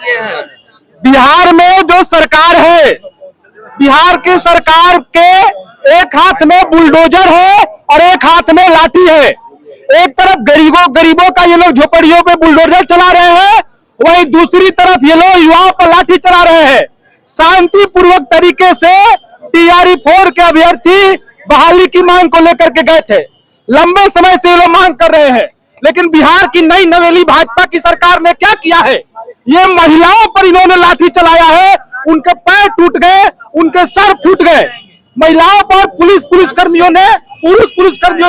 किए हैं। बिहार में जो सरकार है, बिहार की सरकार के एक हाथ में बुलडोजर है और एक हाथ में लाठी है। एक तरफ गरीबों का ये लोग झोपड़ियों पे बुलडोजर चला रहे हैं, वहीं दूसरी तरफ ये लोग युवाओं पर लाठी चला रहे हैं। शांतिपूर्वक तरीके से TRE-4 के अभ्यर्थी बहाली की मांग को लेकर के गए थे। लंबे समय से ये लोग मांग कर रहे हैं, लेकिन बिहार की नई नवेली भाजपा की सरकार ने क्या किया है, ये महिलाओं पर इन्होंने लाठी चलाया है। उनके पैर टूट गए, उनके सर फूट गए। महिलाओं पर पुरुष कर्मियों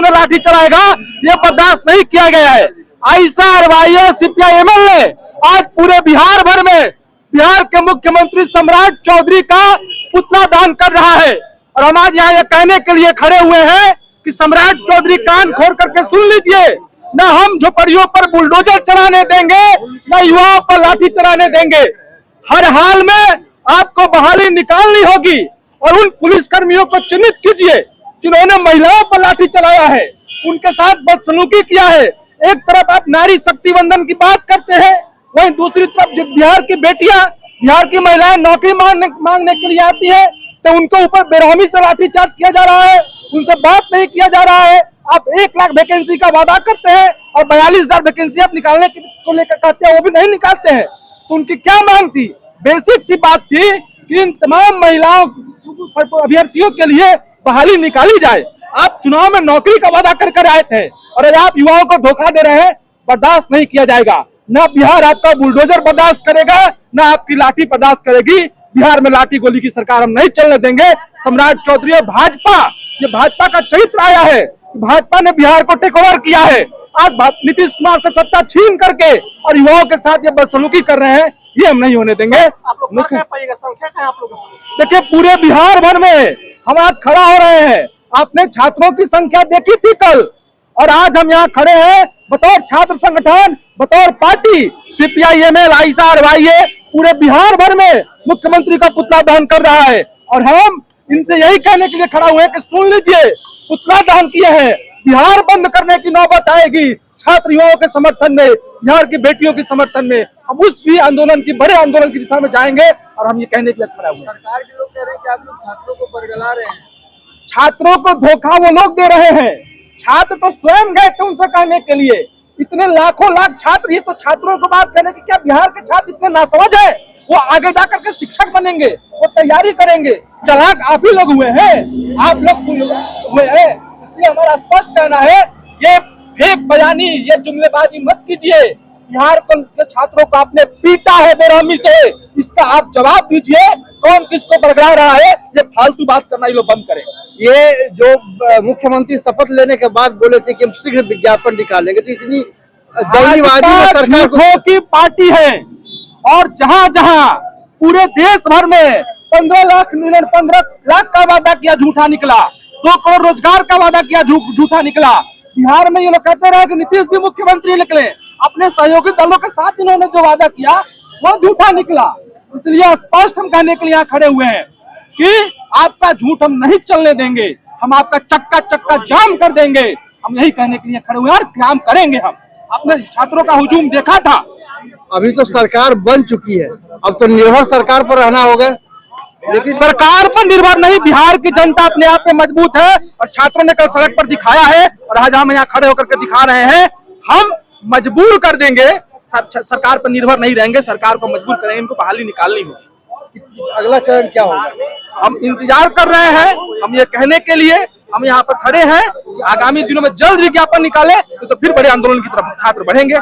ने लाठी चलाएगा, ये बर्दाश्त नहीं किया गया है। ISRY CPI-ML ने आज पूरे बिहार भर में बिहार के मुख्यमंत्री सम्राट चौधरी का पुतला दान कर रहा है। और हम आज यहाँ ये कहने के लिए खड़े हुए हैं कि सम्राट चौधरी कान खोल करके सुन लीजिए, न हम झोपड़ियों पर बुलडोजर चलाने देंगे, न युवाओं पर लाठी चलाने देंगे। हर हाल में आपको बहाली निकालनी होगी और उन पुलिसकर्मियों को चिन्हित कीजिए जिन्होंने महिलाओं पर लाठी चलाया है, उनके साथ बदसलूकी किया है। एक तरफ आप नारी शक्ति वंदन की बात करते हैं, वहीं दूसरी तरफ बिहार की बेटियां, बिहार की महिलाएं नौकरी मांगने के लिए आती है तो उनके ऊपर बेरहमी से लाठीचार्ज किया जा रहा है, उनसे बात नहीं किया जा रहा है। आप 1 लाख वैकेंसी का वादा करते हैं और 42,000 वैकेंसी आप निकालने को लेकर कहते हैं, वो भी नहीं निकालते हैं। तो उनकी क्या मांग थी? बेसिक सी बात थी कि इन तमाम महिलाओं अभ्यर्थियों के लिए बहाली निकाली जाए। आप चुनाव में नौकरी का वादा कर आए थे और आज आप युवाओं को धोखा दे रहे हैं, बर्दाश्त नहीं किया जाएगा। न बिहार आपका बुलडोजर बर्दाश्त करेगा, न आपकी लाठी बर्दाश्त करेगी। बिहार में लाठी गोली की सरकार हम नहीं चलने देंगे। सम्राट चौधरी और भाजपा, ये भाजपा का चरित्र आया है, भाजपा ने बिहार को टेक ओवर किया है। आज नीतीश कुमार से सत्ता छीन करके और युवाओं के साथ ये बदसलूकी कर रहे हैं, ये हम नहीं होने देंगे। देखिए, पूरे बिहार भर में हम आज खड़ा हो रहे हैं। आपने छात्रों की संख्या देखी थी कल, और आज हम यहाँ खड़े हैं बतौर छात्र संगठन, बतौर पार्टी। CPI-ML ISRY पूरे बिहार भर में मुख्यमंत्री का पुतला दहन कर रहा है और हम इनसे यही कहने के लिए खड़ा हुए हैं कि सुन लीजिए, पुतला दहन किए हैं, बिहार बंद करने की नौबत आएगी। छात्र युवाओं के समर्थन में, बिहार की बेटियों के समर्थन में हम उस भी आंदोलन की, बड़े आंदोलन की दिशा में जाएंगे। और हम ये कहने के लिए खड़ा हुए हैं, सरकार के लोग कह रहे हैं कि आप लोग छात्रों को बरगला रहे हैं। छात्रों को धोखा वो लोग दे रहे हैं। छात्र तो स्वयं गए थे उनसे कहने के लिए। इतने लाखों लाख छात्र, ये तो छात्रों को बात करने की, क्या बिहार के छात्र इतने नासमझ है? वो आगे जाकर के शिक्षक बनेंगे, वो तैयारी करेंगे। चालाक आप ही लोग हुए हैं, आप लोग हुए हैं। इसलिए हमारा स्पष्ट कहना है, ये फेक बयानी, ये जुमलेबाजी मत कीजिए। बिहार के छात्रों को आपने पीटा है बेरहमी से, इसका आप जवाब दीजिए। कौन किसको बरगला रहा है, ये फालतू बात करना ये लोग बंद करें। ये जो मुख्यमंत्री शपथ लेने के बाद बोले थे कि हम शीघ्र विज्ञापन निकालेंगे, तो इतनी जल्दीबाजी में सरकार की पार्टी है। और जहां जहां पूरे देश भर में 15 लाख का वादा किया, झूठा निकला। 2 करोड़ रोजगार का वादा किया, झूठा निकला। बिहार में ये लोग कहते रहे कि नीतीश जी मुख्यमंत्री निकले, अपने सहयोगी दलों के साथ इन्होंने जो वादा किया वो झूठा निकला। इसलिए स्पष्ट हम कहने के लिए यहाँ खड़े हुए हैं कि आपका झूठ हम नहीं चलने देंगे, हम आपका चक्का जाम कर देंगे। हम यही कहने के लिए खड़े हुए हैं और काम करेंगे। हम अपने छात्रों का हुजूम देखा था। अभी तो सरकार बन चुकी है, अब तो निर्भर सरकार पर रहना होगा। लेकिन सरकार पर निर्भर नहीं, बिहार की जनता अपने आप में मजबूत है और छात्रों ने कल सड़क पर दिखाया है और आज हम यहाँ खड़े होकर के दिखा रहे हैं। हम मजबूर कर देंगे, सरकार पर निर्भर नहीं रहेंगे, सरकार को मजबूर करेंगे, इनको बहाली निकालनी होगी। अगला चरण क्या होगा? हम इंतजार कर रहे हैं। हम ये कहने के लिए हम यहाँ पर खड़े हैं कि आगामी दिनों में जल्द विज्ञापन निकाले, तो फिर बड़े आंदोलन की तरफ छात्र बढ़ेंगे।